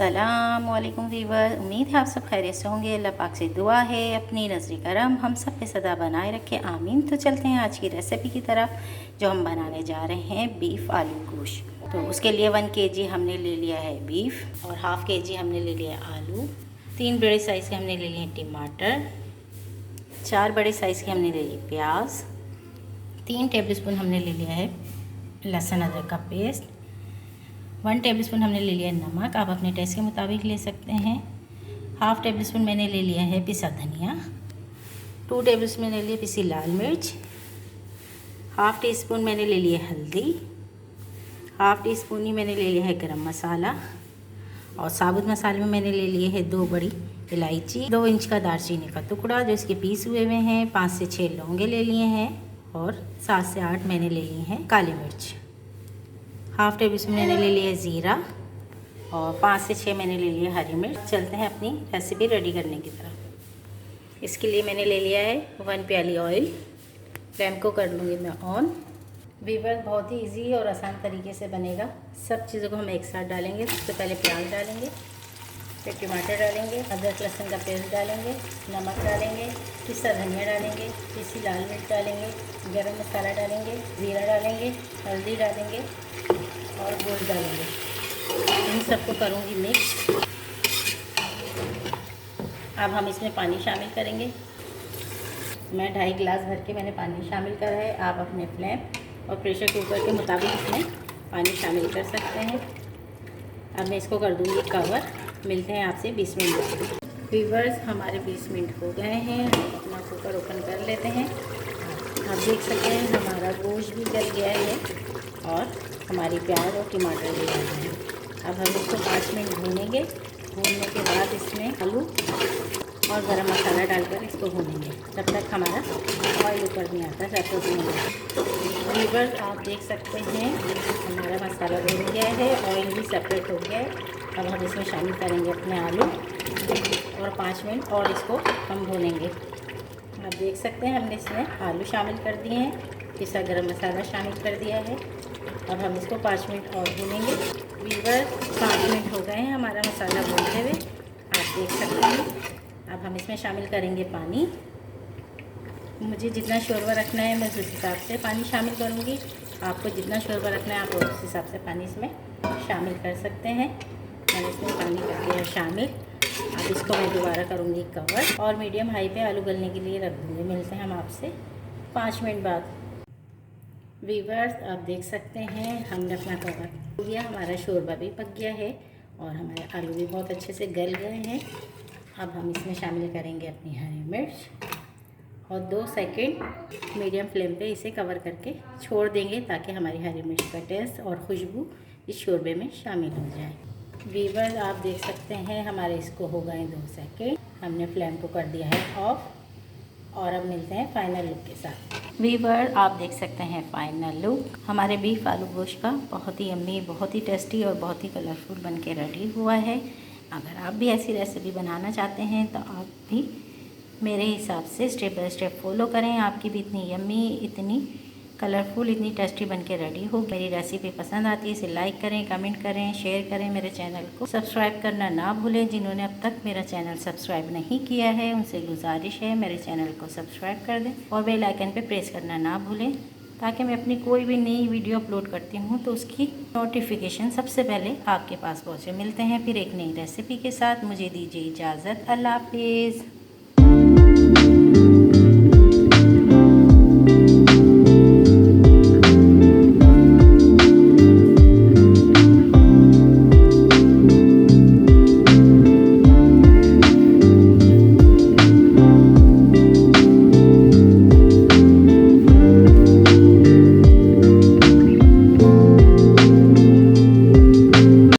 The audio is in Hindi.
अस्सलाम वालेकुम वीवर, उम्मीद है आप सब खैरियत से होंगे। अल्लाह पाक से दुआ है अपनी नज़र करम हम सब पे सदा बनाए रखे, आमीन। तो चलते हैं आज की रेसिपी की तरफ, जो हम बनाने जा रहे हैं बीफ आलू गोश्त। तो उसके लिए 1 kg हमने ले लिया है बीफ और ½ kg हमने ले लिया आलू, 3 बड़े साइज़ के हमने ले लिए टमाटर, 4 बड़े साइज़ के हमने ले लिए प्याज, 3 टेबलस्पून हमने ले लिया है लहसुन अदरक का पेस्ट, 1 टेबलस्पून हमने ले लिया नमक, आप अपने टेस्ट के मुताबिक ले सकते हैं। ½ टेबलस्पून मैंने ले लिया है पिसा धनिया, 2 टेबलस्पून मैंने ले लिया पिसी लाल मिर्च, ½ टीस्पून मैंने ले लिया हल्दी, ½ टीस्पून ही मैंने ले लिया है गरम मसाला, और साबुत मसाले में मैंने ले लिए है 2 बड़ी इलायची, 2 इंच का दालचीनी का टुकड़ा जो इसके पीस हुए हुए हैं, 5 से 6 लौंगे ले लिए हैं, और 7 से 8 मैंने ले लिए हैं काली मिर्च, ½ टेबलस्पून मैंने ले लिया ज़ीरा, और 5 से 6 मैंने ले लिया हरी मिर्च। चलते हैं अपनी रेसिपी रेडी करने की तरफ। इसके लिए मैंने ले लिया है 1 प्याली ऑयल, फ्लेम को कर लूँगी मैं ऑन। वीवर बहुत ही इजी और आसान तरीके से बनेगा। सब चीज़ों को हम एक साथ डालेंगे। सबसे पहले प्याज डालेंगे, फिर टमाटर डालेंगे, अदरक लहसुन का पेस्ट डालेंगे, नमक डालेंगे, पिसा धनिया डालेंगे, पिसी लाल मिर्च डालेंगे, गरम मसाला डालेंगे, ज़ीरा डालेंगे, हल्दी डालेंगे और गोश्त डालेंगे। इन सबको करूँगी मिक्स। अब हम इसमें पानी शामिल करेंगे। मैं 2.5 गिलास भर के मैंने पानी शामिल करा है। आप अपने फ्लेम और प्रेशर कुकर के मुताबिक इसमें पानी शामिल कर सकते हैं। अब मैं इसको कर दूँगी कवर। मिलते हैं आपसे 20 मिनट बाद। वीवर्स, हमारे 20 मिनट हो गए हैं। अपना कुकर ओपन कर लेते हैं। आप देख सकते हैं हमारा गोश्त भी गल गया है और हमारी प्याज और टमाटर भी डाल हैं। अब हम इसको 5 मिनट भूनेंगे। भूनने के बाद इसमें आलू और गरम मसाला डालकर इसको भूनेंगे जब तक हमारा ऑयल ऊपर नहीं आता, सेपरेट नहीं होता। वीवर्स, आप देख सकते हैं हमारा मसाला भून गया है, ऑयल भी सेपरेट हो गया है। अब हम इसमें शामिल करेंगे अपने आलू और 5 मिनट और इसको हम भूनेंगे। आप देख सकते हैं हमने इसमें आलू शामिल कर दिए हैं, पिसा गरम मसाला शामिल कर दिया है। अब हम इसको 5 मिनट और भूनेंगे। वीवर्स, 5 मिनट हो गए हैं हमारा मसाला भूनते हुए, आप देख सकते हैं। अब हम इसमें शामिल करेंगे पानी। मुझे जितना शोरबा रखना है मैं उस हिसाब से पानी शामिल करूँगी। आपको जितना शोरबा रखना है आप उस हिसाब से पानी इसमें शामिल कर सकते हैं। मैंने इसमें पानी कर दिया शामिल। अब इसको मैं दोबारा करूँगी कवर और मीडियम हाई पे आलू गलने के लिए रख दूँगी। मिलते हैं हम आपसे 5 मिनट बाद। वीवर्स, आप देख सकते हैं हमने अपना कवर हो गया, हमारा शोरबा भी पक गया है और हमारे आलू भी बहुत अच्छे से गल गए हैं। अब हम इसमें शामिल करेंगे अपनी हरी मिर्च और 2 सेकंड मीडियम फ्लेम पे इसे कवर करके छोड़ देंगे ताकि हमारी हरी मिर्च का टेस्ट और खुशबू इस शोरबे में शामिल हो जाए। वीवर, आप देख सकते हैं हमारे इसको हो गए 2 सेकंड। हमने फ्लेम को कर दिया है ऑफ और अब मिलते हैं फाइनल लुक के साथ। वीवर, आप देख सकते हैं फाइनल लुक हमारे बीफ आलू गोश्त का बहुत ही यम्मी, बहुत ही टेस्टी और बहुत ही कलरफुल बन के रेडी हुआ है। अगर आप भी ऐसी रेसिपी बनाना चाहते हैं तो आप भी मेरे हिसाब से स्टेप बाय स्टेप फॉलो करें। आपकी भी इतनी यम्मी, इतनी कलरफुल, इतनी टेस्टी बन के रेडी हो। मेरी रेसिपी पसंद आती है इसे लाइक करें, कमेंट करें, शेयर करें। मेरे चैनल को सब्सक्राइब करना ना भूलें। जिन्होंने अब तक मेरा चैनल सब्सक्राइब नहीं किया है उनसे गुजारिश है मेरे चैनल को सब्सक्राइब कर दें और बेल आइकन पे प्रेस करना ना भूलें ताकि मैं अपनी कोई भी नई वीडियो अपलोड करती हूँ तो उसकी नोटिफिकेशन सबसे पहले आपके पास पहुँचे। मिलते हैं फिर एक नई रेसिपी के साथ। मुझे दीजिए इजाज़त। अल्लाह हाफिज़।